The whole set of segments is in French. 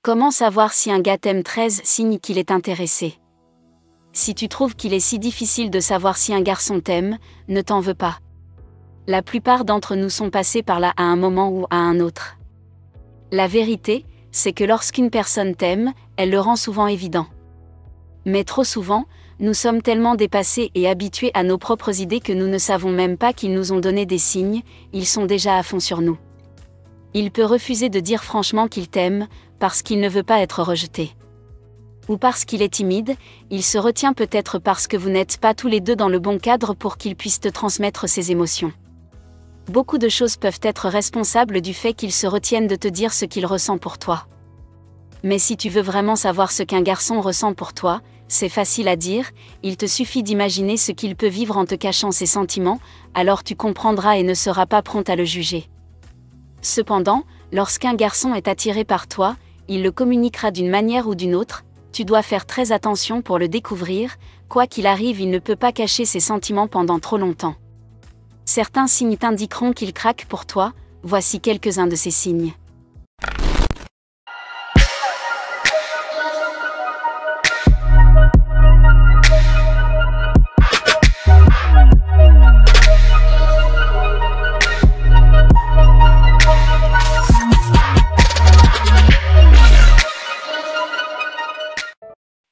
Comment savoir si un gars t'aime? 13 signes qu'il est intéressé. Si tu trouves qu'il est si difficile de savoir si un garçon t'aime, ne t'en veux pas. La plupart d'entre nous sont passés par là à un moment ou à un autre. La vérité, c'est que lorsqu'une personne t'aime, elle le rend souvent évident. Mais trop souvent, nous sommes tellement dépassés et habitués à nos propres idées que nous ne savons même pas qu'ils nous ont donné des signes, ils sont déjà à fond sur nous. Il peut refuser de dire franchement qu'il t'aime, parce qu'il ne veut pas être rejeté. Ou parce qu'il est timide, il se retient peut-être parce que vous n'êtes pas tous les deux dans le bon cadre pour qu'il puisse te transmettre ses émotions. Beaucoup de choses peuvent être responsables du fait qu'il se retienne de te dire ce qu'il ressent pour toi. Mais si tu veux vraiment savoir ce qu'un garçon ressent pour toi, c'est facile à dire, il te suffit d'imaginer ce qu'il peut vivre en te cachant ses sentiments, alors tu comprendras et ne seras pas prompt à le juger. Cependant, lorsqu'un garçon est attiré par toi, il le communiquera d'une manière ou d'une autre, tu dois faire très attention pour le découvrir, quoi qu'il arrive il ne peut pas cacher ses sentiments pendant trop longtemps. Certains signes t'indiqueront qu'il craque pour toi, voici quelques-uns de ces signes.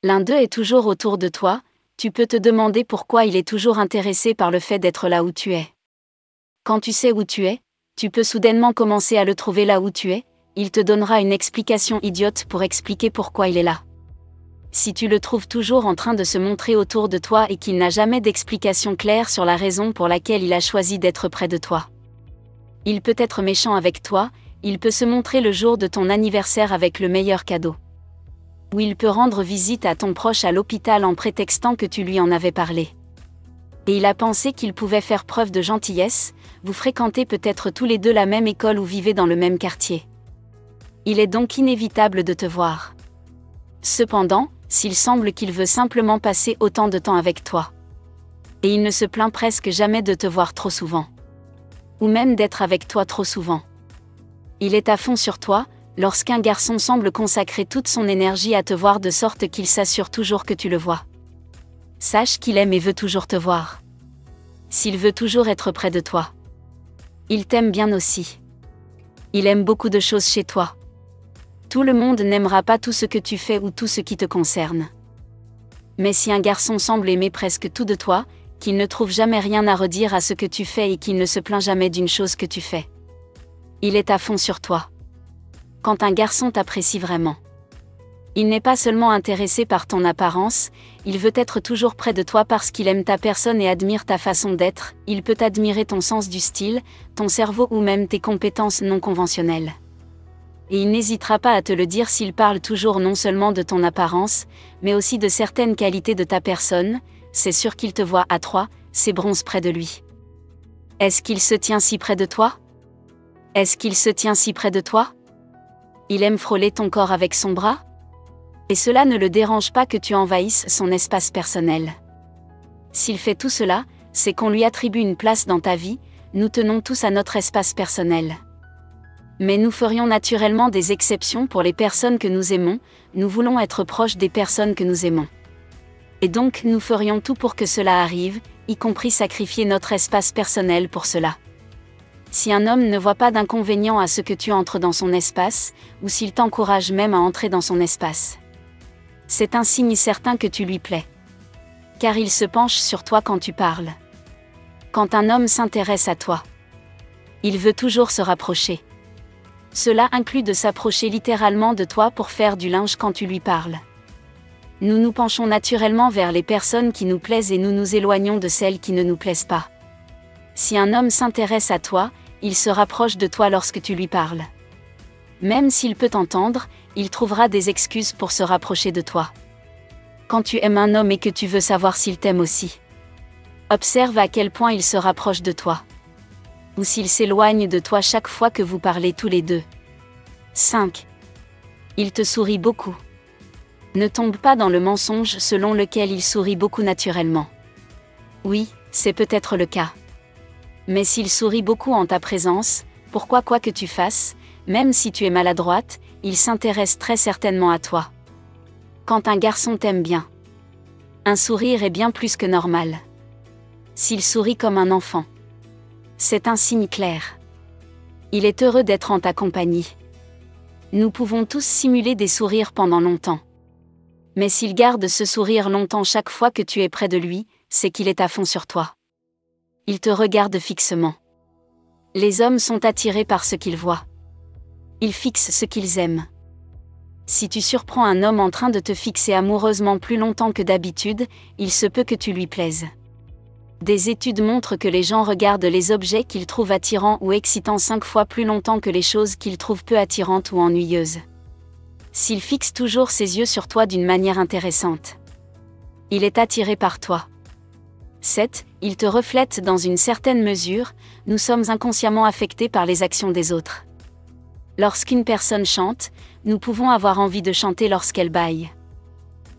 L'un d'eux est toujours autour de toi, tu peux te demander pourquoi il est toujours intéressé par le fait d'être là où tu es. Quand tu sais où tu es, tu peux soudainement commencer à le trouver là où tu es, il te donnera une explication idiote pour expliquer pourquoi il est là. Si tu le trouves toujours en train de se montrer autour de toi et qu'il n'a jamais d'explication claire sur la raison pour laquelle il a choisi d'être près de toi. Il peut être méchant avec toi, il peut se montrer le jour de ton anniversaire avec le meilleur cadeau. Ou il peut rendre visite à ton proche à l'hôpital en prétextant que tu lui en avais parlé. Et il a pensé qu'il pouvait faire preuve de gentillesse, vous fréquentez peut-être tous les deux la même école ou vivez dans le même quartier. Il est donc inévitable de te voir. Cependant, s'il semble qu'il veut simplement passer autant de temps avec toi. Et il ne se plaint presque jamais de te voir trop souvent. Ou même d'être avec toi trop souvent. Il est à fond sur toi, lorsqu'un garçon semble consacrer toute son énergie à te voir de sorte qu'il s'assure toujours que tu le vois. Sache qu'il aime et veut toujours te voir. S'il veut toujours être près de toi. Il t'aime bien aussi. Il aime beaucoup de choses chez toi. Tout le monde n'aimera pas tout ce que tu fais ou tout ce qui te concerne. Mais si un garçon semble aimer presque tout de toi, qu'il ne trouve jamais rien à redire à ce que tu fais et qu'il ne se plaint jamais d'une chose que tu fais. Il est à fond sur toi. Quand un garçon t'apprécie vraiment. Il n'est pas seulement intéressé par ton apparence, il veut être toujours près de toi parce qu'il aime ta personne et admire ta façon d'être, il peut admirer ton sens du style, ton cerveau ou même tes compétences non conventionnelles. Et il n'hésitera pas à te le dire s'il parle toujours non seulement de ton apparence, mais aussi de certaines qualités de ta personne, c'est sûr qu'il te voit à 3, c'est bronze près de lui. Est-ce qu'il se tient si près de toi? Est-ce qu'il se tient si près de toi? Il aime frôler ton corps avec son bras? Et cela ne le dérange pas que tu envahisses son espace personnel. S'il fait tout cela, c'est qu'on lui attribue une place dans ta vie, nous tenons tous à notre espace personnel. Mais nous ferions naturellement des exceptions pour les personnes que nous aimons, nous voulons être proches des personnes que nous aimons. Et donc nous ferions tout pour que cela arrive, y compris sacrifier notre espace personnel pour cela. Si un homme ne voit pas d'inconvénient à ce que tu entres dans son espace, ou s'il t'encourage même à entrer dans son espace. C'est un signe certain que tu lui plais. Car il se penche sur toi quand tu parles. Quand un homme s'intéresse à toi, il veut toujours se rapprocher. Cela inclut de s'approcher littéralement de toi pour faire du linge quand tu lui parles. Nous nous penchons naturellement vers les personnes qui nous plaisent et nous nous éloignons de celles qui ne nous plaisent pas. Si un homme s'intéresse à toi, il se rapproche de toi lorsque tu lui parles. Même s'il peut t'entendre, il trouvera des excuses pour se rapprocher de toi. Quand tu aimes un homme et que tu veux savoir s'il t'aime aussi, observe à quel point il se rapproche de toi. Ou s'il s'éloigne de toi chaque fois que vous parlez tous les deux. 5. Il te sourit beaucoup. Ne tombe pas dans le mensonge selon lequel il sourit beaucoup naturellement. Oui, c'est peut-être le cas. Mais s'il sourit beaucoup en ta présence, pourquoi quoi que tu fasses, Même si tu es maladroite, il s'intéresse très certainement à toi. Quand un garçon t'aime bien, un sourire est bien plus que normal. S'il sourit comme un enfant, c'est un signe clair. Il est heureux d'être en ta compagnie. Nous pouvons tous simuler des sourires pendant longtemps. Mais s'il garde ce sourire longtemps chaque fois que tu es près de lui, c'est qu'il est à fond sur toi. Il te regarde fixement. Les hommes sont attirés par ce qu'ils voient. Ils fixent ce qu'ils aiment. Si tu surprends un homme en train de te fixer amoureusement plus longtemps que d'habitude, il se peut que tu lui plaises. Des études montrent que les gens regardent les objets qu'ils trouvent attirants ou excitants 5 fois plus longtemps que les choses qu'ils trouvent peu attirantes ou ennuyeuses. S'il fixe toujours ses yeux sur toi d'une manière intéressante, il est attiré par toi. 7. Il te reflète dans une certaine mesure. Nous sommes inconsciemment affectés par les actions des autres. Lorsqu'une personne chante, nous pouvons avoir envie de chanter lorsqu'elle bâille.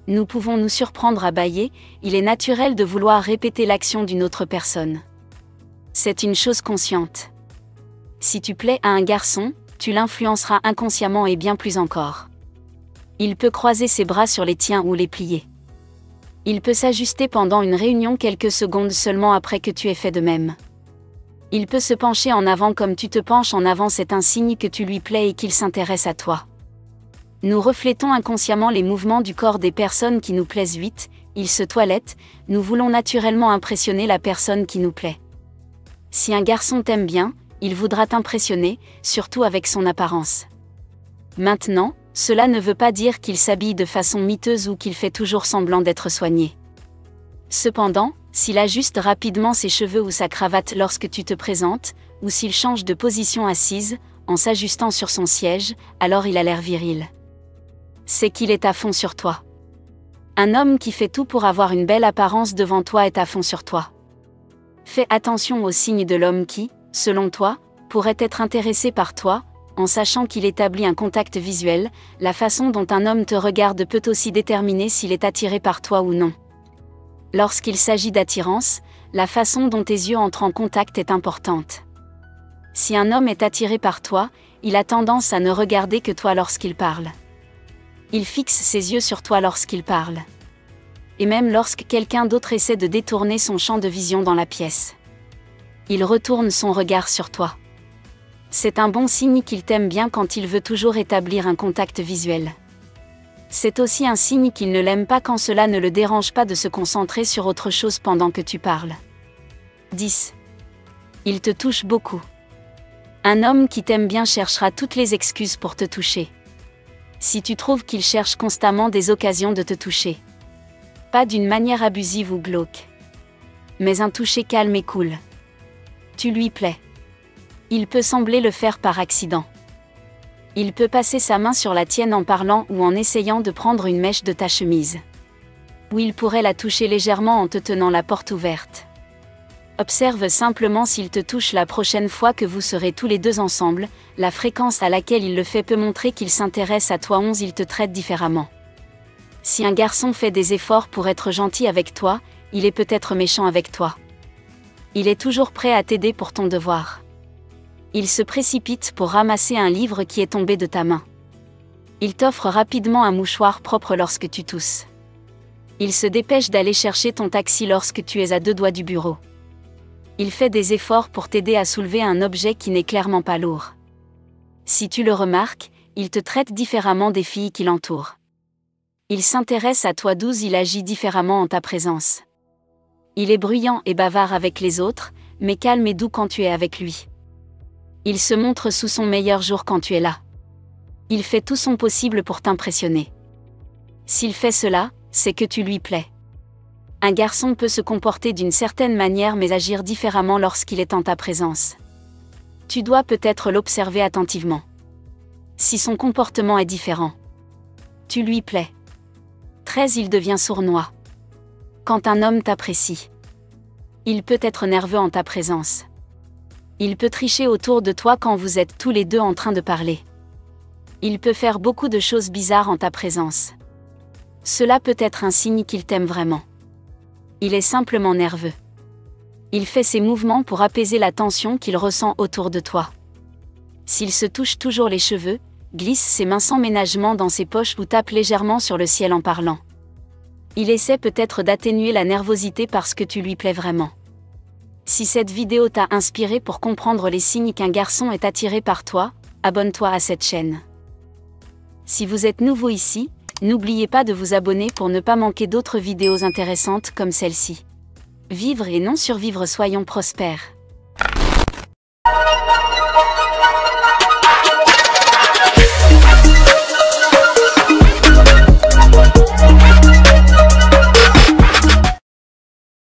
Nous pouvons nous surprendre à bâiller, il est naturel de vouloir répéter l'action d'une autre personne. C'est une chose consciente. Si tu plais à un garçon, tu l'influenceras inconsciemment et bien plus encore. Il peut croiser ses bras sur les tiens ou les plier. Il peut s'ajuster pendant une réunion quelques secondes seulement après que tu aies fait de même. Il peut se pencher en avant comme tu te penches en avant, c'est un signe que tu lui plais et qu'il s'intéresse à toi. Nous reflétons inconsciemment les mouvements du corps des personnes qui nous plaisent. 8. Il se toilette, nous voulons naturellement impressionner la personne qui nous plaît. Si un garçon t'aime bien, il voudra t'impressionner, surtout avec son apparence. Maintenant, cela ne veut pas dire qu'il s'habille de façon miteuse ou qu'il fait toujours semblant d'être soigné. Cependant, s'il ajuste rapidement ses cheveux ou sa cravate lorsque tu te présentes, ou s'il change de position assise, en s'ajustant sur son siège, alors il a l'air viril. C'est qu'il est à fond sur toi. Un homme qui fait tout pour avoir une belle apparence devant toi est à fond sur toi. Fais attention aux signes de l'homme qui, selon toi, pourrait être intéressé par toi, en sachant qu'il établit un contact visuel. La façon dont un homme te regarde peut aussi déterminer s'il est attiré par toi ou non. Lorsqu'il s'agit d'attirance, la façon dont tes yeux entrent en contact est importante. Si un homme est attiré par toi, il a tendance à ne regarder que toi lorsqu'il parle. Il fixe ses yeux sur toi lorsqu'il parle. Et même lorsque quelqu'un d'autre essaie de détourner son champ de vision dans la pièce, il retourne son regard sur toi. C'est un bon signe qu'il t'aime bien quand il veut toujours établir un contact visuel. C'est aussi un signe qu'il ne l'aime pas quand cela ne le dérange pas de se concentrer sur autre chose pendant que tu parles. 10. Il te touche beaucoup. Un homme qui t'aime bien cherchera toutes les excuses pour te toucher. Si tu trouves qu'il cherche constamment des occasions de te toucher, pas d'une manière abusive ou glauque, mais un toucher calme et cool, tu lui plais. Il peut sembler le faire par accident. Il peut passer sa main sur la tienne en parlant ou en essayant de prendre une mèche de ta chemise. Ou il pourrait la toucher légèrement en te tenant la porte ouverte. Observe simplement s'il te touche la prochaine fois que vous serez tous les deux ensemble. La fréquence à laquelle il le fait peut montrer qu'il s'intéresse à toi. 11. Il te traite différemment. Si un garçon fait des efforts pour être gentil avec toi, il est peut-être méchant avec toi. Il est toujours prêt à t'aider pour ton devoir. Il se précipite pour ramasser un livre qui est tombé de ta main. Il t'offre rapidement un mouchoir propre lorsque tu tousses. Il se dépêche d'aller chercher ton taxi lorsque tu es à 2 doigts du bureau. Il fait des efforts pour t'aider à soulever un objet qui n'est clairement pas lourd. Si tu le remarques, il te traite différemment des filles qui l'entourent. Il s'intéresse à toi. 12. Il agit différemment en ta présence. Il est bruyant et bavard avec les autres, mais calme et doux quand tu es avec lui. Il se montre sous son meilleur jour quand tu es là. Il fait tout son possible pour t'impressionner. S'il fait cela, c'est que tu lui plais. Un garçon peut se comporter d'une certaine manière mais agir différemment lorsqu'il est en ta présence. Tu dois peut-être l'observer attentivement. Si son comportement est différent, tu lui plais. 13. Il devient sournois. Quand un homme t'apprécie, il peut être nerveux en ta présence. Il peut tricher autour de toi quand vous êtes tous les deux en train de parler. Il peut faire beaucoup de choses bizarres en ta présence. Cela peut être un signe qu'il t'aime vraiment. Il est simplement nerveux. Il fait ses mouvements pour apaiser la tension qu'il ressent autour de toi. S'il se touche toujours les cheveux, glisse ses mains sans ménagement dans ses poches ou tape légèrement sur le ciel en parlant. Il essaie peut-être d'atténuer la nervosité parce que tu lui plais vraiment. Si cette vidéo t'a inspiré pour comprendre les signes qu'un garçon est attiré par toi, abonne-toi à cette chaîne. Si vous êtes nouveau ici, n'oubliez pas de vous abonner pour ne pas manquer d'autres vidéos intéressantes comme celle-ci. Vivre et non survivre, soyons prospères.